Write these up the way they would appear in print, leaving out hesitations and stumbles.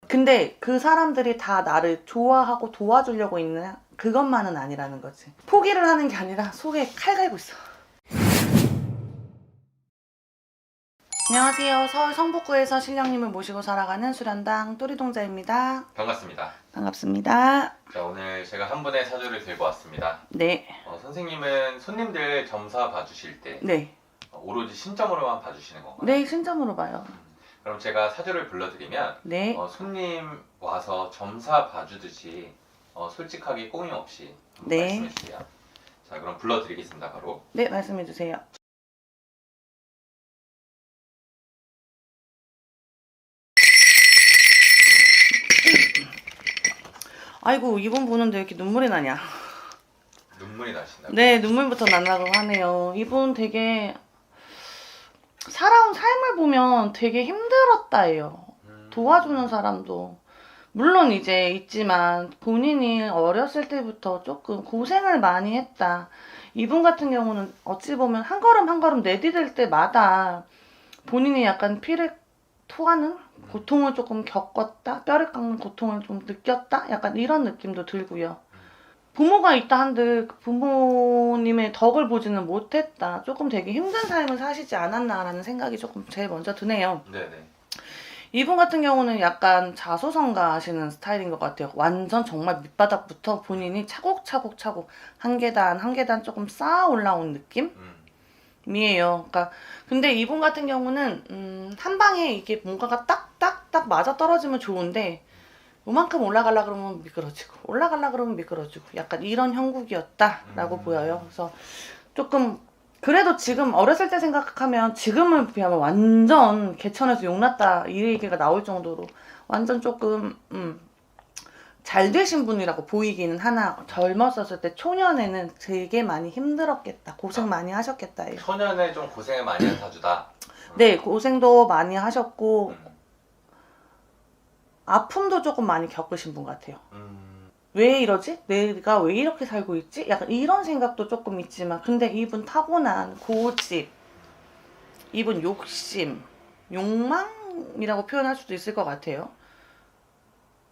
근데 그 사람들이 다 나를 좋아하고 도와주려고 있는 그것만은 아니라는 거지. 포기를 하는 게 아니라 속에 칼 갈고 있어. 안녕하세요. 서울 성북구에서 신령님을 모시고 살아가는 수련당 또리동자입니다. 반갑습니다. 반갑습니다. 자, 오늘 제가 한 분의 사주를 들고 왔습니다. 네. 선생님은 손님들 점사 봐주실 때 네. 오로지 신점으로만 봐주시는 건가요? 네, 신점으로 봐요. 그럼 제가 사주를 불러드리면 네. 손님 와서 점사 봐주듯이 솔직하게 꽁임 없이 네. 말씀해 주세요. 자, 그럼 불러드리겠습니다. 바로. 네, 말씀해 주세요. 아이고, 이분 보는데 왜 이렇게 눈물이 나냐? 눈물이 나신다고? 네, 눈물부터 나려고 하네요. 이분 되게 살아온 삶을 보면 되게 힘들었다예요. 도와주는 사람도 물론 이제 있지만 본인이 어렸을 때부터 조금 고생을 많이 했다. 이분 같은 경우는 어찌 보면 한 걸음 한 걸음 내디딜 때마다 본인이 약간 피를 토하는 고통을 조금 겪었다. 뼈를 깎는 고통을 좀 느꼈다. 약간 이런 느낌도 들고요. 부모가 있다 한들 부모님의 덕을 보지는 못했다. 조금 되게 힘든 삶을 사시지 않았나라는 생각이 조금 제일 먼저 드네요. 네네. 이분 같은 경우는 약간 자수성가하시는 스타일인 것 같아요. 완전 정말 밑바닥부터 본인이 차곡차곡 한 계단 한 계단 조금 쌓아 올라온 느낌이에요. 그러니까 근데 이분 같은 경우는 한 방에 이게 뭔가가 딱딱딱 맞아 떨어지면 좋은데 요만큼 올라가려 그러면 미끄러지고 올라가려 그러면 미끄러지고 약간 이런 형국이었다라고 보여요. 그래서 조금 그래도 지금 어렸을 때 생각하면 지금을 비하면 완전 개천에서 용났다 이 얘기가 나올 정도로 완전 조금 잘 되신 분이라고 보이기는 하나 젊었었을 때 초년에는 되게 많이 힘들었겠다. 고생 많이 하셨겠다. 초년에 좀 고생을 많이 한 사주다. 네, 고생도 많이 하셨고 아픔도 조금 많이 겪으신 분 같아요. 왜 이러지? 내가 왜 이렇게 살고 있지? 약간 이런 생각도 조금 있지만 근데 이분 타고난 고집, 이분 욕심, 욕망이라고 표현할 수도 있을 것 같아요.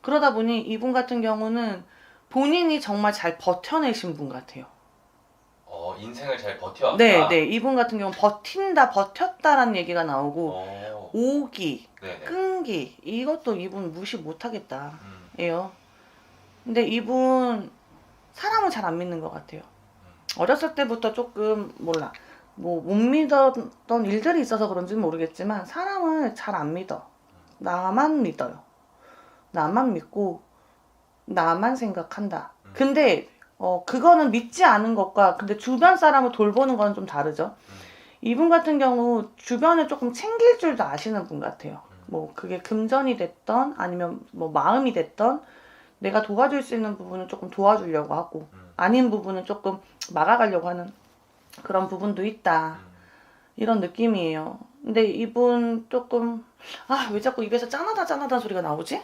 그러다 보니 이분 같은 경우는 본인이 정말 잘 버텨내신 분 같아요. 인생을 잘 버텨왔다. 네. 이분 같은 경우는 버틴다, 버텼다라는 얘기가 나오고 오기, 네네. 끈기 이것도 이분 무시 못하겠다 예요. 근데 이분 사람을 잘 안 믿는 것 같아요. 어렸을 때부터 조금 몰라 뭐 못 믿었던 일들이 있어서 그런지는 모르겠지만 사람을 잘 안 믿어. 나만 믿어요. 나만 믿고 나만 생각한다. 근데 그거는 믿지 않은 것과 근데 주변 사람을 돌보는 건 좀 다르죠. 이분 같은 경우 주변을 조금 챙길 줄도 아시는 분 같아요. 뭐 그게 금전이 됐던 아니면 뭐 마음이 됐던 내가 도와줄 수 있는 부분은 조금 도와주려고 하고 아닌 부분은 조금 막아가려고 하는 그런 부분도 있다. 이런 느낌이에요. 근데 이분 조금 왜 자꾸 입에서 짠하다 소리가 나오지?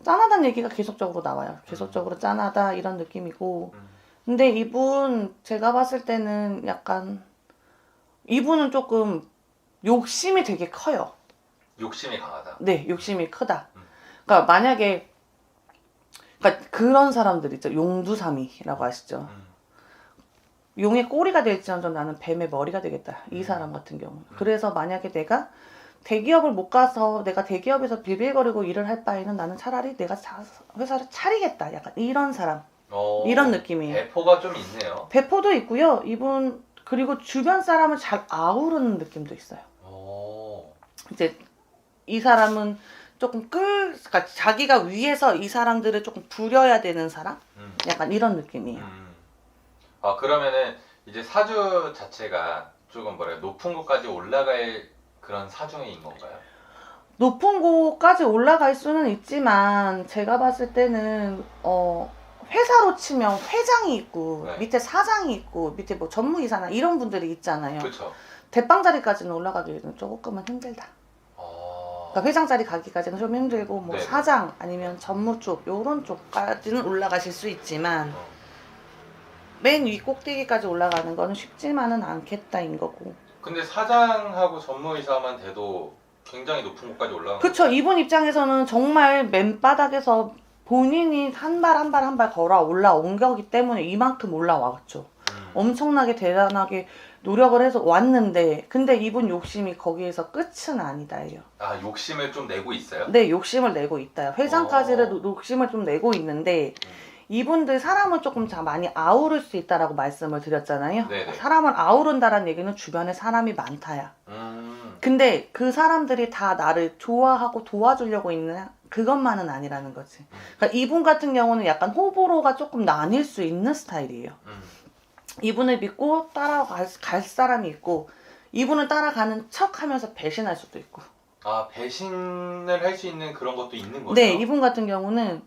짠하다는 얘기가 계속적으로 나와요. 계속적으로 짠하다 이런 느낌이고 근데 이분 제가 봤을 때는 약간 이분은 조금 욕심이 되게 커요. 욕심이 강하다. 네, 욕심이 크다. 그러니까 만약에 그러니까 그런 사람들 있죠. 용두사미라고 아시죠? 용의 꼬리가 될지언정 나는 뱀의 머리가 되겠다. 이 사람 같은 경우. 그래서 만약에 내가 대기업을 못 가서 내가 대기업에서 빌빌거리고 일을 할 바에는 나는 차라리 내가 회사를 차리겠다. 약간 이런 사람. 이런 느낌이에요. 배포가 좀 있네요. 배포도 있고요. 이분 그리고 주변 사람을 잘 아우르는 느낌도 있어요. 이제 이 사람은 조금 그러니까 자기가 위에서 이 사람들을 조금 부려야 되는 사람? 약간 이런 느낌이에요. 그러면은 이제 사주 자체가 조금 높은 곳까지 올라갈 그런 사주인 건가요? 높은 곳까지 올라갈 수는 있지만 제가 봤을 때는 회사로 치면 회장이 있고 네. 밑에 사장이 있고 밑에 뭐 전무이사나 이런 분들이 있잖아요. 그렇죠. 대빵 자리까지는 올라가기는 조금은 힘들다. 그러니까 회장 자리 가기까지는 좀 힘들고 뭐 네네. 사장 아니면 전무 쪽 요런 쪽까지는 올라가실 수 있지만 맨 위 꼭대기까지 올라가는 거는 쉽지만은 않겠다인 거고. 근데 사장하고 전무이사만 돼도 굉장히 높은 곳까지 올라간 그쵸. 거죠. 이분 입장에서는 정말 맨바닥에서 본인이 한 발 한 발 한 발 걸어 올라온 거기 때문에 이만큼 올라왔죠. 엄청나게 대단하게 노력을 해서 왔는데, 근데 이분 욕심이 거기에서 끝은 아니다예요. 아, 욕심을 좀 내고 있어요? 네, 욕심을 내고 있다요. 회장까지라도 욕심을 좀 내고 있는데, 이분들 사람을 조금 많이 아우를 수 있다라고 말씀을 드렸잖아요. 네네. 사람을 아우른다는 얘기는 주변에 사람이 많다야. 근데 그 사람들이 다 나를 좋아하고 도와주려고 있는 그것만은 아니라는 거지. 그러니까 이분 같은 경우는 약간 호불호가 조금 나뉠 수 있는 스타일이에요. 이분을 믿고 따라갈 사람이 있고, 이분을 따라가는 척 하면서 배신할 수도 있고. 아, 배신을 할 수 있는 그런 것도 있는 거죠? 네, 이분 같은 경우는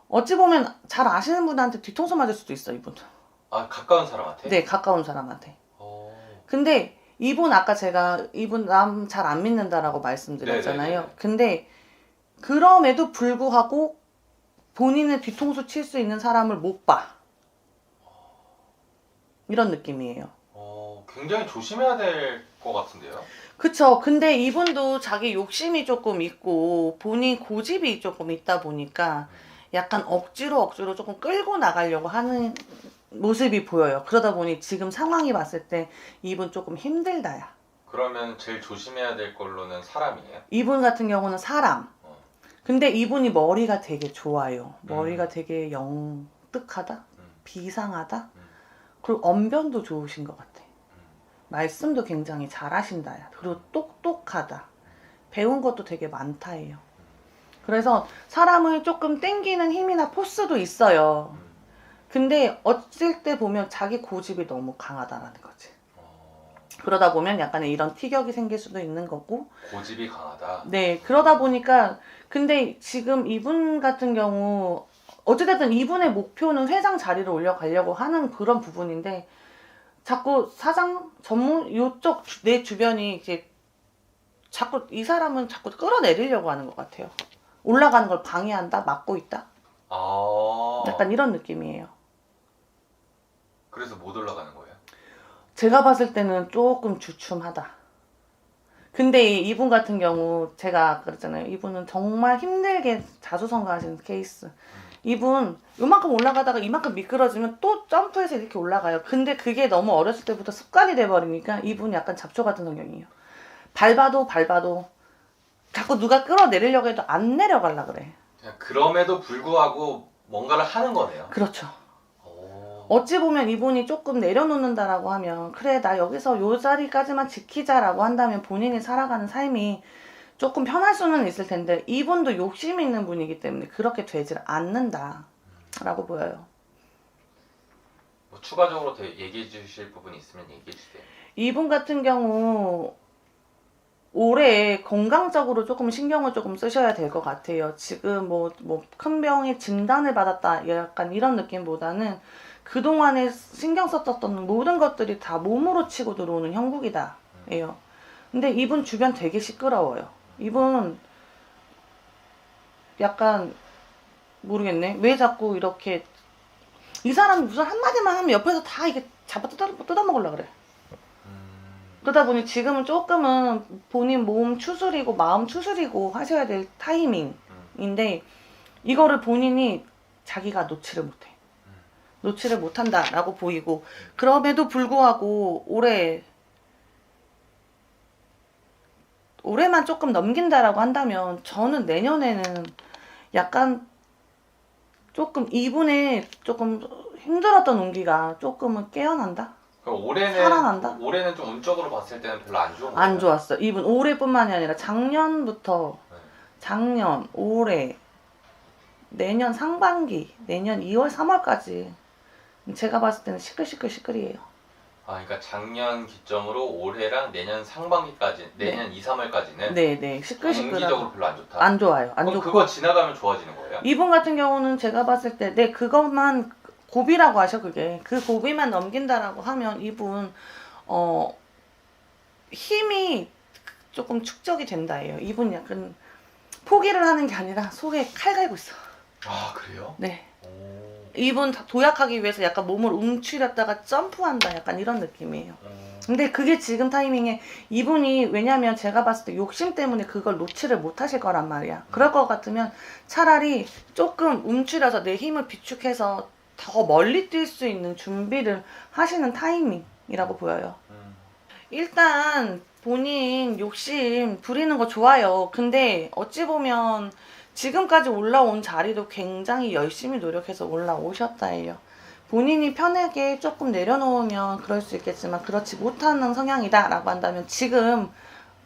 어찌 보면 잘 아시는 분한테 뒤통수 맞을 수도 있어, 이분. 아, 가까운 사람한테? 네, 가까운 사람한테. 어... 근데 이분 아까 제가 이분 남 잘 안 믿는다라고 말씀드렸잖아요. 네네네. 근데 그럼에도 불구하고 본인의 뒤통수 칠 수 있는 사람을 못 봐. 이런 느낌이에요. 굉장히 조심해야 될 것 같은데요? 그쵸. 근데 이분도 자기 욕심이 조금 있고 본인 고집이 조금 있다 보니까 약간 억지로 조금 끌고 나가려고 하는 모습이 보여요. 그러다 보니 지금 상황이 봤을 때 이분 조금 힘들다야. 그러면 제일 조심해야 될 걸로는 사람이에요? 이분 같은 경우는 사람. 근데 이분이 머리가 되게 좋아요. 머리가 되게 영특하다? 비상하다? 그리고 언변도 좋으신 것 같아. 말씀도 굉장히 잘하신다야. 그리고 똑똑하다. 배운 것도 되게 많다예요. 그래서 사람을 조금 땡기는 힘이나 포스도 있어요. 근데 어쩔 때 보면 자기 고집이 너무 강하다라는 거지. 그러다 보면 약간의 이런 티격이 생길 수도 있는 거고. 고집이 강하다? 네, 그러다 보니까 근데 지금 이분 같은 경우 어찌됐든 이분의 목표는 회장 자리를 올려가려고 하는 그런 부분인데 자꾸 사장 전문 요쪽 내 주변이 이제 자꾸 이 사람은 자꾸 끌어내리려고 하는 것 같아요. 올라가는 걸 방해한다, 막고 있다. 약간 이런 느낌이에요. 그래서 못 올라가는 거예요? 제가 봤을 때는 조금 주춤하다. 근데 이분 같은 경우 제가 그랬잖아요. 이분은 정말 힘들게 자수성가하시는 케이스. 이분 요만큼 올라가다가 이만큼 미끄러지면 또 점프해서 이렇게 올라가요. 근데 그게 너무 어렸을 때부터 습관이 돼버리니까 이분 약간 잡초 같은 성격이에요. 밟아도 자꾸 누가 끌어내리려고 해도 안 내려가려 그래. 그럼에도 불구하고 뭔가를 하는 거네요. 그렇죠. 어찌 보면 이분이 조금 내려놓는다라고 하면 그래 나 여기서 요 자리까지만 지키자라고 한다면 본인이 살아가는 삶이 조금 편할 수는 있을 텐데 이분도 욕심이 있는 분이기 때문에 그렇게 되질 않는다라고 보여요. 뭐 추가적으로 더 얘기해 주실 부분이 있으면 얘기해 주세요. 이분 같은 경우 올해 건강적으로 조금 신경을 조금 쓰셔야 될 것 같아요. 지금 뭐 큰 병의 진단을 받았다 약간 이런 느낌보다는 그동안에 신경 썼던 모든 것들이 다 몸으로 치고 들어오는 형국이다 예요. 근데 이분 주변 되게 시끄러워요. 이분 약간 모르겠네. 왜 자꾸 이렇게 이 사람이 무슨 한마디만 하면 옆에서 다 이게 잡아 뜯어먹으려고 그래. 그러다 보니 지금은 조금은 본인 몸 추스리고 마음 추스리고 하셔야 될 타이밍인데 이거를 본인이 자기가 놓지를 못해. 놓지를 못한다라고 보이고 그럼에도 불구하고 올해만 조금 넘긴다라고 한다면 저는 내년에는 약간 조금 이분의 조금 힘들었던 운기가 조금은 깨어난다? 그럼 올해는 살아난다? 올해는 좀 운적으로 봤을 때는 별로 안 좋은 거예요? 안 좋았어. 이분 올해뿐만이 아니라 작년부터 작년, 올해, 내년 상반기, 내년 2월, 3월까지 제가 봤을 때는 시끌이에요. 아, 그러니까 작년 기점으로 올해랑 내년 상반기까지, 내년 2, 3월까지는 네네, 시끌시끌하고 경기적으로 별로 안 좋다. 안 좋아요. 안 그럼 좋고 그거 지나가면 좋아지는 거예요? 이분 같은 경우는 제가 봤을 때 네, 그것만 고비라고 하셔. 그게 그 고비만 넘긴다라고 하면 이분 힘이 조금 축적이 된다예요. 이분 약간 포기를 하는 게 아니라 속에 칼 갈고 있어. 아, 그래요? 네. 오. 이분 도약하기 위해서 약간 몸을 움츠렸다가 점프한다 약간 이런 느낌이에요. 근데 그게 지금 타이밍에 이분이 왜냐면 제가 봤을 때 욕심 때문에 그걸 놓지를 못하실 거란 말이야. 그럴 것 같으면 차라리 조금 움츠려서 내 힘을 비축해서 더 멀리 뛸 수 있는 준비를 하시는 타이밍이라고 보여요. 일단 본인 욕심 부리는 거 좋아요. 근데 어찌 보면 지금까지 올라온 자리도 굉장히 열심히 노력해서 올라오셨다예요. 본인이 편하게 조금 내려놓으면 그럴 수 있겠지만 그렇지 못하는 성향이다 라고 한다면 지금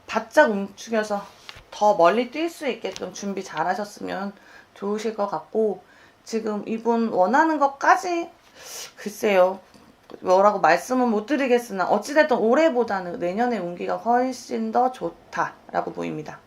바짝 움츠려서 더 멀리 뛸 수 있게끔 준비 잘 하셨으면 좋으실 것 같고, 지금 이분 원하는 것까지 글쎄요 뭐라고 말씀은 못 드리겠으나 어찌됐든 올해보다는 내년의 운기가 훨씬 더 좋다라고 보입니다.